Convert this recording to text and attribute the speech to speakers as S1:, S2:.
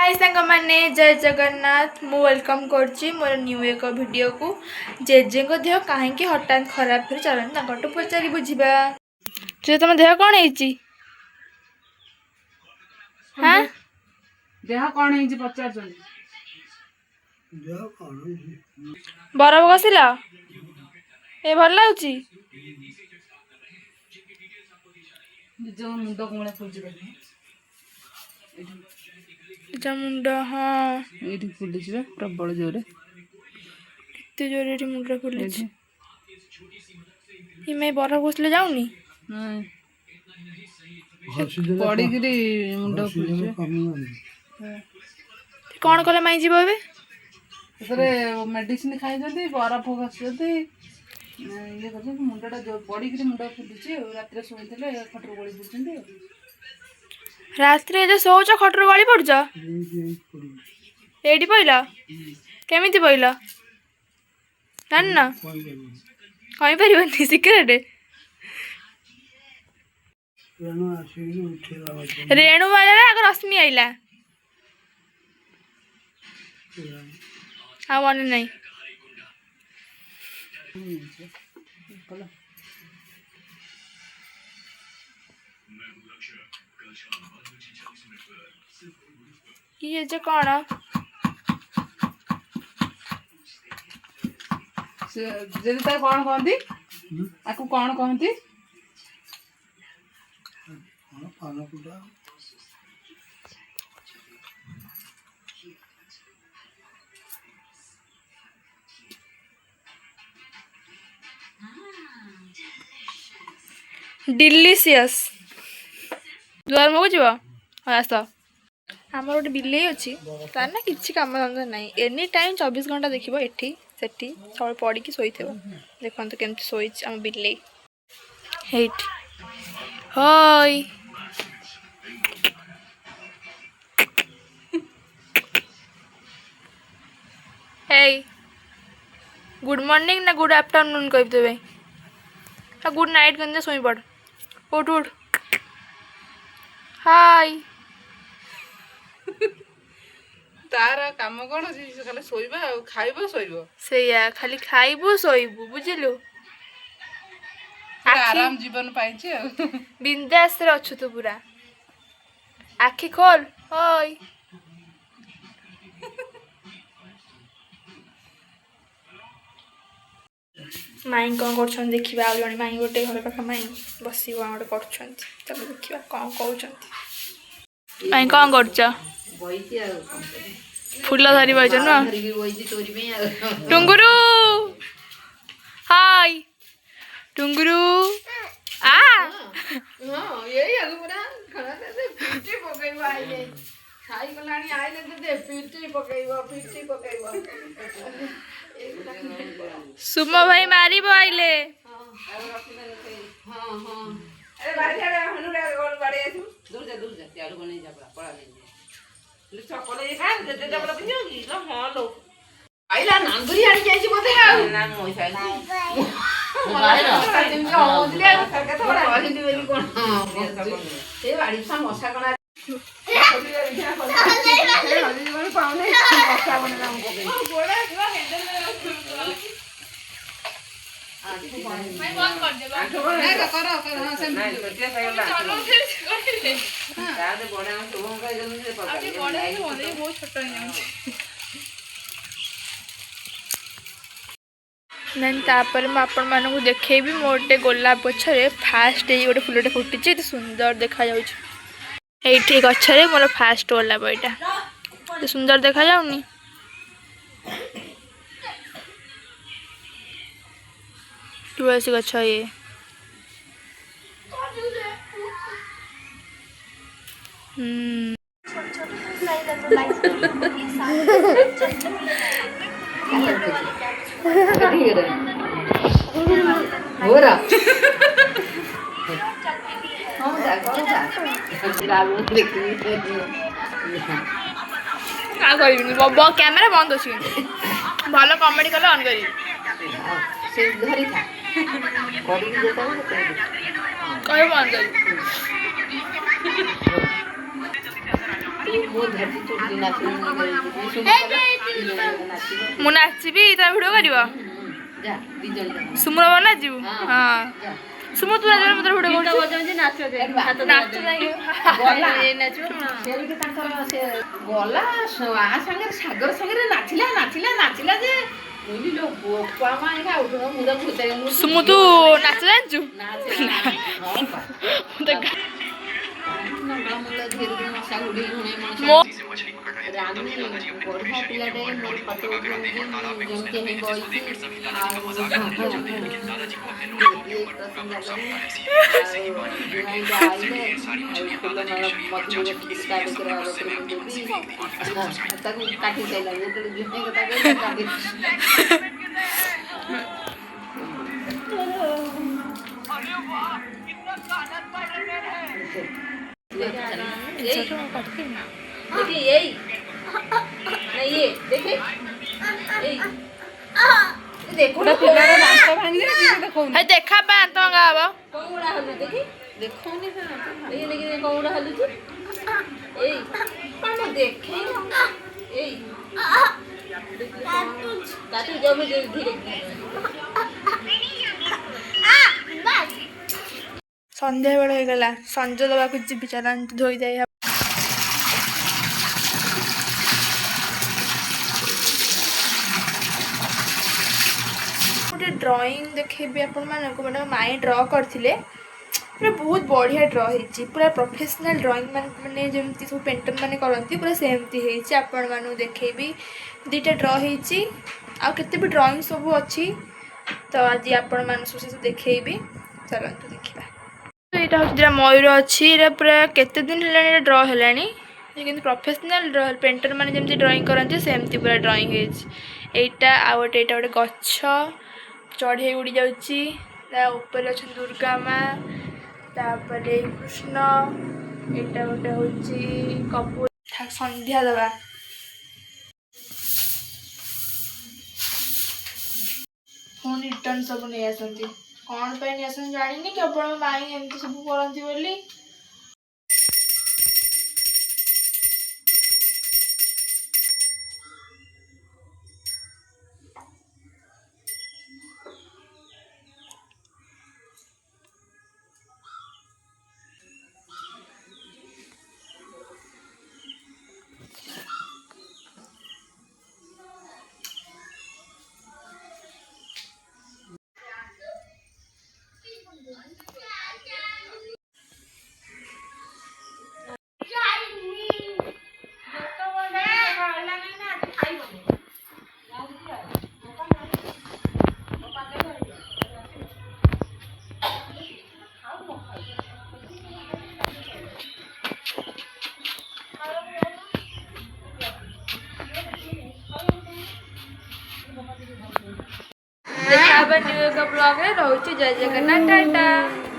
S1: हाय सांग मैंने जय जगन्नाथ मु वेलकम करची मोर न्यू एक वीडियो को जेजे को देह कहीं हठात खराब फिर चलते पचारि बुझा जे तुम देह कौन है हाँ
S2: देह कौन है पचार
S1: बरफ घसिल ए भल लगुच
S2: जो मुंड कमला फुलि
S1: मुंड हाँ
S2: ये फुलि प्रबल जोरे
S1: केते जोरे ये मुंड फुली मैं बरफ घसले जाऊनी
S2: पड़ी मुंड फुलि
S1: कौन कले माई जीव ए
S2: मेडिसिन खाई बरफ घसी ये मुंडा जो पड़ी मुंड फुलुची रात शोते खटर गली पड़ते
S1: रात जो शोच खटर गली पड़च एटी पहल केमी पहल जान कही पार सिक्रेट रेणु बाजा आग रश्मि आईला हाँ मन नहीं ये जो कौन
S2: कौन कहती आपको कौन कहती
S1: डिलीशियस दुआर मुझ जीव आस आमर गोटे बिले अच्छी तार ना किसी कम धंदा ना एनी टाइम 24 घंटा देखो एठी सेठी सब पड़ी शोई देखो केमती शोई आम बिले हेट हय हे गुड मॉर्निंग ना गुड आफ्टरनून कह देवे गुड नाइट कहते शोई पड़ उठ उठ हाय
S2: तार काम कौन खाली शोइबा खाइबो शोइबो
S1: सेया खाली खाइबु शोइबु बुझिलु
S2: आराम जीवन पाइछि
S1: बिंदास रे अछु तू पूरा आखि खोल ओय माई कौन कर देखा आ जन माई गोटे घर पाख माई बस गोटे कर देखा कौन कौन माई कौन कर फूल धरी बज टुंगुरु हाय टुंगुरु आ सुम भाई मारी आइले तापर आपण मानू देखेबी मोटे गोलाप गछरे फास्ट ये गोटे फुलटे फुटी सुंदर देखा ये गछरे मोर फास्ट गोलाप यहाँ सुंदर देखा जाउनी तुलसी गछ ये कैमेरा बंद अच्छी भल कमेडी कले ऑन करी कह बंद
S2: ମୁଁ ଧରିଛି ଚୁଟି ନାଚିବି
S1: ମୁଁ ନାଚିବି ତା ଭିଡ଼ିଓ କରିବ
S2: ଯା ଦି ଜଣ
S1: ସୁମର ନାଚିବୁ ହଁ ସୁମ ତୁ ନାଚିବ ମୁଁ ତୋର ଭିଡ଼ିଓ କରୁଛି
S2: ନାଚ ସେମିତି ତାଙ୍କର ସେ ଗଲା ଆ ସାଙ୍ଗରେ ସାଗର ସାଙ୍ଗରେ ନାଚିଲା ନାଚିଲା ନାଚିଲା ଯେ
S1: ସୁମ ତୁ ନାଚ ଜାଣିଛୁ ମୋ
S2: ବଢିଆ ପିଲାଟେ ମୋର ଫଟୋ ଉଠେଇକି ଯେମିତି ହିଁ ବଇଛି ତାକୁ କାଟି ଦେଲା ଯେତେବେଳେ କଥା କହିଲା देखिए यही नहीं ये देखे यही देखो ना पिलारा दांत भांगी रे देखो
S1: हे देखा दांत भांगा हबो
S2: कोंगुड़ा हलु देखी देखो नहीं से ये लेकिन कोंगुड़ा हलु छी एई पण देखे एई तातु जो में धीरे
S1: संध्या बेला हो गला संज दबा को जी बिचारा धोई जाई गोटे ड्राइंग देखेबी आपण मानक मैंने माई ड्र करथिले पूरा बहुत बढ़िया ड्र होती पूरा प्रोफेशनल ड्राइंग मैंने जमी सब पेंटर मैंने करती पूरा सेमती होती आपण मानू देखेबी दुईटा ड्र होती आउ केते भी ड्राइंग सब अच्छी तो आज आपण मान सब देखेबी चलतु देखा यहाँ हूँ जो मयूर अच्छी पूरा केते दिन है ड्र है कि प्रोफेशनल पेंटर मैंने जमी ड्राइंग करती सेमती पूरा ड्राइंग होटा आ गोटे गछ चढ़े उड़ी जाऊँगी ऊपर अच्छा दुर्गा माँ तापर कृष्ण यहाँ गोटे हूँ कपूर संध्या दबा पुणी रिटर्न सब नहीं आसती कौन पे नहीं आसन जानी केवल माई एमती सब करती बोली देखा न्यू ब्लॉग रे रोची जय जगन्नाथ टाटा।